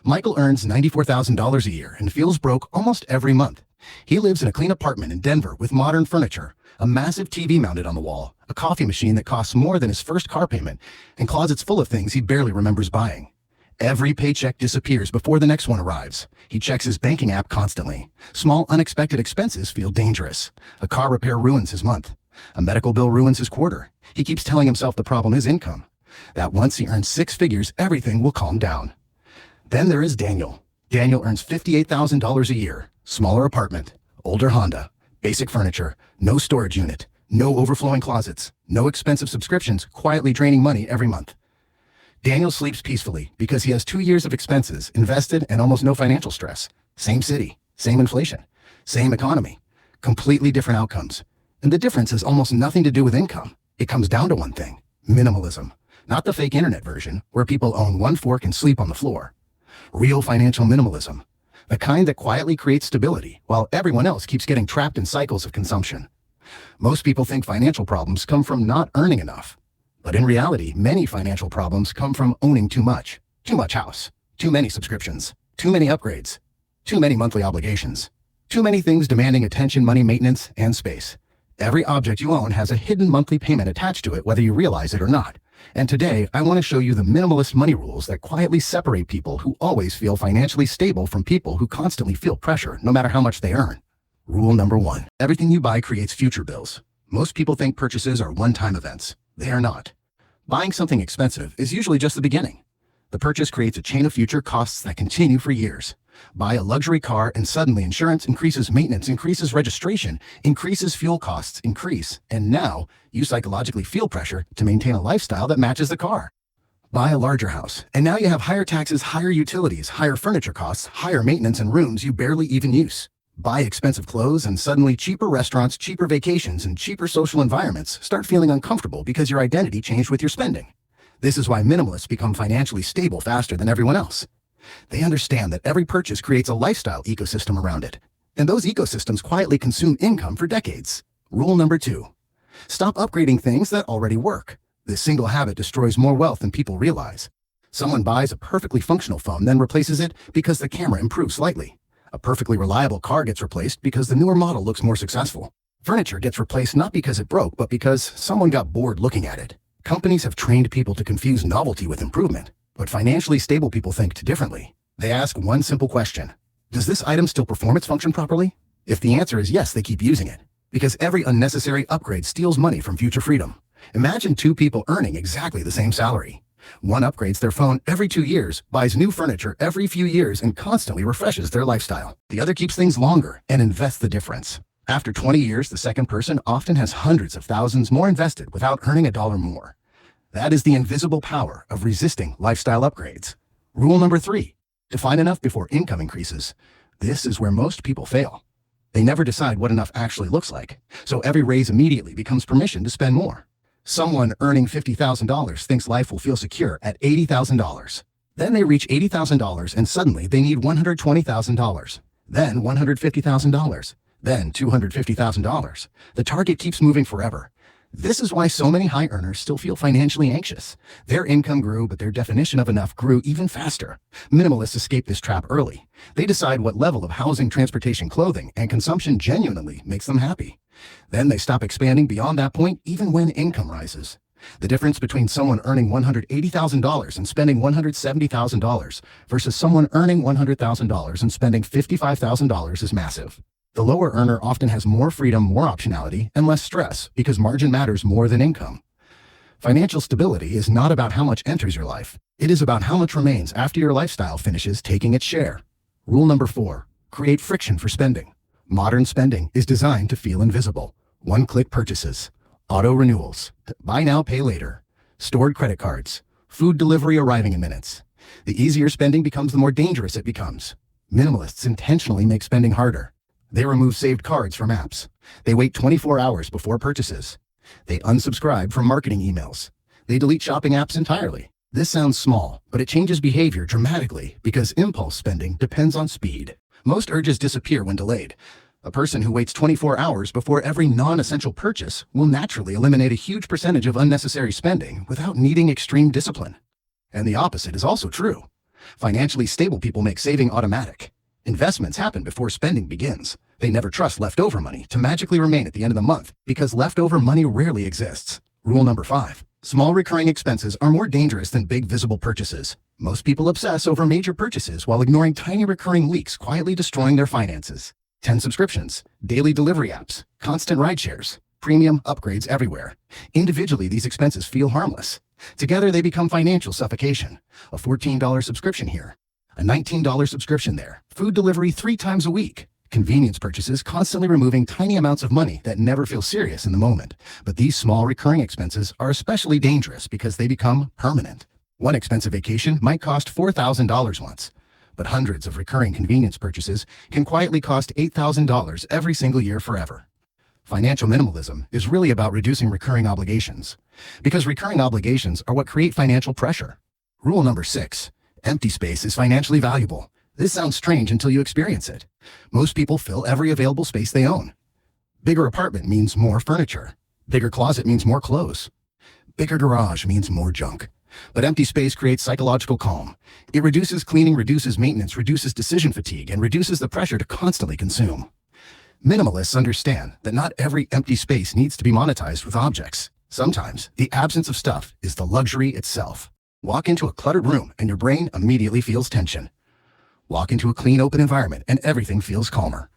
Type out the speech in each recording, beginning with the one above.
Michael earns $94,000 a year and feels broke almost every month. He lives in a clean apartment in Denver with modern furniture, a massive TV mounted on the wall, a coffee machine that costs more than his first car payment, and closets full of things he barely remembers buying. Every paycheck disappears before the next one arrives. He checks his banking app constantly. Small unexpected expenses feel dangerous. A car repair ruins his month. A medical bill ruins his quarter. He keeps telling himself the problem is income, that once he earns six figures, everything will calm down. Then there is Daniel. Daniel earns $58,000 a year, smaller apartment, older Honda, basic furniture, no storage unit, no overflowing closets, no expensive subscriptions, quietly draining money every month. Daniel sleeps peacefully because he has 2 years of expenses invested and almost no financial stress. Same city, same inflation, same economy, completely different outcomes. And the difference has almost nothing to do with income. It comes down to one thing: minimalism. Not the fake internet version where people own one fork and sleep on the floor. Real financial minimalism. The kind that quietly creates stability while everyone else keeps getting trapped in cycles of consumption. Most people think financial problems come from not earning enough. But in reality, many financial problems come from owning too much. Too much house, too many subscriptions, too many upgrades, too many monthly obligations, too many things demanding attention, money, maintenance, and space. Every object you own has a hidden monthly payment attached to it, whether you realize it or not. And today, I want to show you the minimalist money rules that quietly separate people who always feel financially stable from people who constantly feel pressure, no matter how much they earn. Rule number 1. Everything you buy creates future bills. Most people think purchases are one-time events. They are not. Buying something expensive is usually just the beginning. The purchase creates a chain of future costs that continue for years. Buy a luxury car and suddenly insurance increases, maintenance increases, registration increases, fuel costs increase, and now you psychologically feel pressure to maintain a lifestyle that matches the car. Buy a larger house, and now you have higher taxes, higher utilities, higher furniture costs, higher maintenance, and rooms you barely even use. Buy expensive clothes, and suddenly cheaper restaurants, cheaper vacations, and cheaper social environments start feeling uncomfortable because your identity changed with your spending. This is why minimalists become financially stable faster than everyone else. They understand that every purchase creates a lifestyle ecosystem around it, and those ecosystems quietly consume income for decades. Rule number 2. Stop upgrading things that already work. This single habit destroys more wealth than people realize. Someone buys a perfectly functional phone, then replaces it because the camera improves slightly. A perfectly reliable car gets replaced because the newer model looks more successful. Furniture gets replaced not because it broke, but because someone got bored looking at it. Companies have trained people to confuse novelty with improvement, but financially stable people think differently. They ask one simple question: does this item still perform its function properly? If the answer is yes, they keep using it, because every unnecessary upgrade steals money from future freedom. Imagine two people earning exactly the same salary. One upgrades their phone every 2 years, buys new furniture every few years, and constantly refreshes their lifestyle. The other keeps things longer and invests the difference. After 20 years, the second person often has hundreds of thousands more invested without earning a dollar more. That is the invisible power of resisting lifestyle upgrades. Rule number 3. Define enough before income increases. This is where most people fail. They never decide what enough actually looks like, so every raise immediately becomes permission to spend more. Someone earning $50,000 thinks life will feel secure at $80,000. Then they reach $80,000 and suddenly they need $120,000. Then $150,000. Then $250,000. The target keeps moving forever. This is why so many high earners still feel financially anxious. Their income grew, but their definition of enough grew even faster. Minimalists escape this trap early. They decide what level of housing, transportation, clothing, and consumption genuinely makes them happy. Then they stop expanding beyond that point even when income rises. The difference between someone earning $180,000 and spending $170,000 versus someone earning $100,000 and spending $55,000 is massive. The lower earner often has more freedom, more optionality, and less stress because margin matters more than income. Financial stability is not about how much enters your life. It is about how much remains after your lifestyle finishes taking its share. Rule number 4. Create friction for spending. Modern spending is designed to feel invisible. One-click purchases, auto renewals, buy now, pay later, stored credit cards, food delivery arriving in minutes. The easier spending becomes, the more dangerous it becomes. Minimalists intentionally make spending harder. They remove saved cards from apps. They wait 24 hours before purchases. They unsubscribe from marketing emails. They delete shopping apps entirely. This sounds small, but it changes behavior dramatically because impulse spending depends on speed. Most urges disappear when delayed. A person who waits 24 hours before every non-essential purchase will naturally eliminate a huge percentage of unnecessary spending without needing extreme discipline. And the opposite is also true. Financially stable people make saving automatic. Investments happen before spending begins. They never trust leftover money to magically remain at the end of the month because leftover money rarely exists. Rule number 5. Small recurring expenses are more dangerous than big visible purchases. Most people obsess over major purchases while ignoring tiny recurring leaks quietly destroying their finances. 10 subscriptions, daily delivery apps, constant ride shares, premium upgrades everywhere. Individually, these expenses feel harmless. Together, they become financial suffocation. A $14 subscription here, a $19 subscription there, food delivery 3 times a week. Convenience purchases constantly removing tiny amounts of money that never feel serious in the moment. But these small recurring expenses are especially dangerous because they become permanent. One expensive vacation might cost $4,000 once, but hundreds of recurring convenience purchases can quietly cost $8,000 every single year forever. Financial minimalism is really about reducing recurring obligations, because recurring obligations are what create financial pressure. Rule number 6. Empty space is financially valuable. This sounds strange until you experience it. Most people fill every available space they own. Bigger apartment means more furniture. Bigger closet means more clothes. Bigger garage means more junk. But empty space creates psychological calm. It reduces cleaning, reduces maintenance, reduces decision fatigue, and reduces the pressure to constantly consume. Minimalists understand that not every empty space needs to be monetized with objects. Sometimes, the absence of stuff is the luxury itself. Walk into a cluttered room and your brain immediately feels tension. Walk into a clean, open environment and everything feels calmer.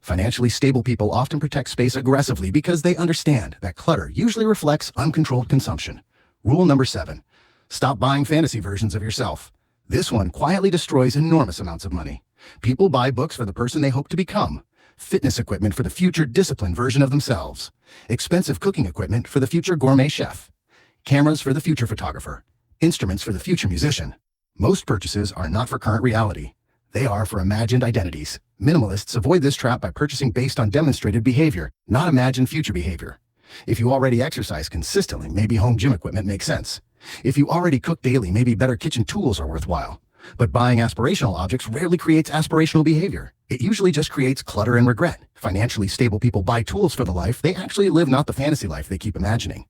Financially stable people often protect space aggressively because they understand that clutter usually reflects uncontrolled consumption. Rule number 7. Stop buying fantasy versions of yourself. This one quietly destroys enormous amounts of money. People buy books for the person they hope to become, fitness equipment for the future disciplined version of themselves, expensive cooking equipment for the future gourmet chef, cameras for the future photographer, instruments for the future musician. Most purchases are not for current reality. They are for imagined identities. Minimalists avoid this trap by purchasing based on demonstrated behavior, not imagined future behavior. If you already exercise consistently, maybe home gym equipment makes sense. If you already cook daily, maybe better kitchen tools are worthwhile. But buying aspirational objects rarely creates aspirational behavior. It usually just creates clutter and regret. Financially stable people buy tools for the life they actually live, not the fantasy life they keep imagining.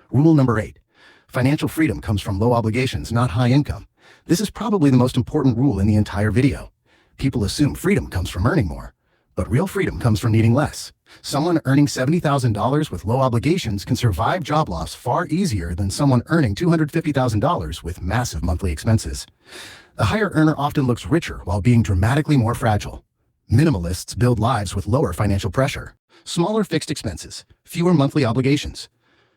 Rule number 8. Financial freedom comes from low obligations, not high income. This is probably the most important rule in the entire video. People assume freedom comes from earning more, but real freedom comes from needing less. Someone earning $70,000 with low obligations can survive job loss far easier than someone earning $250,000 with massive monthly expenses. The higher earner often looks richer while being dramatically more fragile. Minimalists build lives with lower financial pressure, smaller fixed expenses, fewer monthly obligations,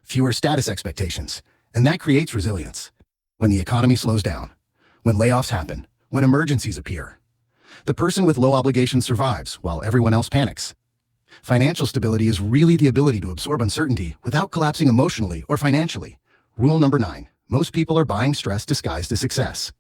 fewer status expectations, and that creates resilience. When the economy slows down, when layoffs happen, when emergencies appear, the person with low obligations survives while everyone else panics. Financial stability is really the ability to absorb uncertainty without collapsing emotionally or financially. Rule number 9. Most people are buying stress disguised as success.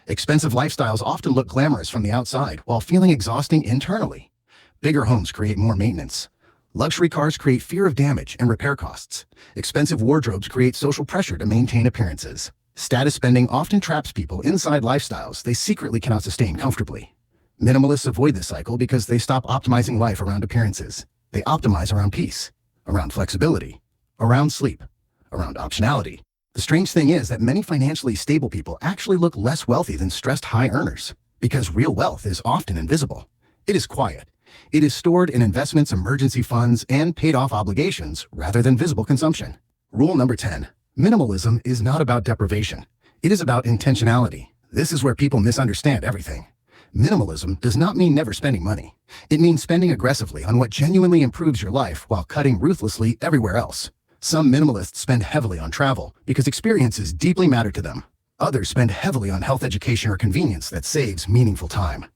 Expensive lifestyles often look glamorous from the outside while feeling exhausting internally. Bigger homes create more maintenance. Luxury cars create fear of damage and repair costs. Expensive wardrobes create social pressure to maintain appearances. Status spending often traps people inside lifestyles they secretly cannot sustain comfortably. Minimalists avoid this cycle because they stop optimizing life around appearances. They optimize around peace, around flexibility, around sleep, around optionality. The strange thing is that many financially stable people actually look less wealthy than stressed high earners, because real wealth is often invisible. It is quiet. It is stored in investments, emergency funds, and paid-off obligations rather than visible consumption. Rule number 10. Minimalism is not about deprivation. It is about intentionality. This is where people misunderstand everything. Minimalism does not mean never spending money. It means spending aggressively on what genuinely improves your life while cutting ruthlessly everywhere else. Some minimalists spend heavily on travel because experiences deeply matter to them. Others spend heavily on health, education, or convenience that saves meaningful time.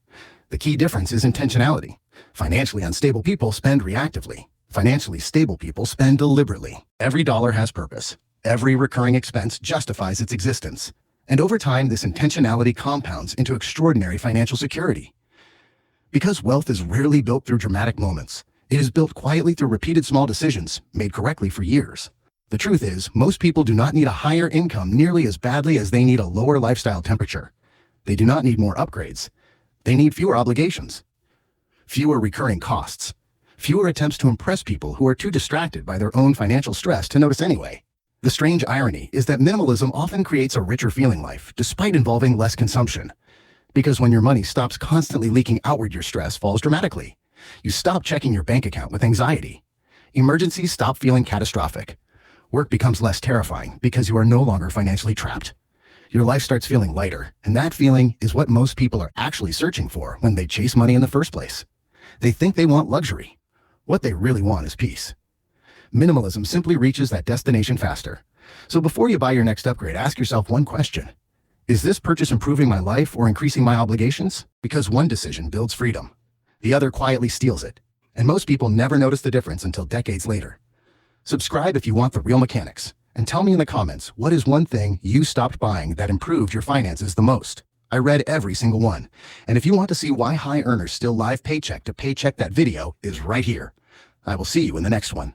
The key difference is intentionality. Financially unstable people spend reactively. Financially stable people spend deliberately. Every dollar has purpose. Every recurring expense justifies its existence. And over time, this intentionality compounds into extraordinary financial security. Because wealth is rarely built through dramatic moments, it is built quietly through repeated small decisions made correctly for years. The truth is, most people do not need a higher income nearly as badly as they need a lower lifestyle temperature. They do not need more upgrades. They need fewer obligations, fewer recurring costs, fewer attempts to impress people who are too distracted by their own financial stress to notice anyway. The strange irony is that minimalism often creates a richer feeling life, despite involving less consumption. Because when your money stops constantly leaking outward, your stress falls dramatically. You stop checking your bank account with anxiety. Emergencies stop feeling catastrophic. Work becomes less terrifying because you are no longer financially trapped. Your life starts feeling lighter, and that feeling is what most people are actually searching for when they chase money in the first place. They think they want luxury. What they really want is peace. Minimalism simply reaches that destination faster. So before you buy your next upgrade, ask yourself one question. Is this purchase improving my life or increasing my obligations? Because one decision builds freedom. The other quietly steals it. And most people never notice the difference until decades later. Subscribe if you want the real mechanics. And tell me in the comments, what is one thing you stopped buying that improved your finances the most? I read every single one. And if you want to see why high earners still live paycheck to paycheck, that video is right here. I will see you in the next one.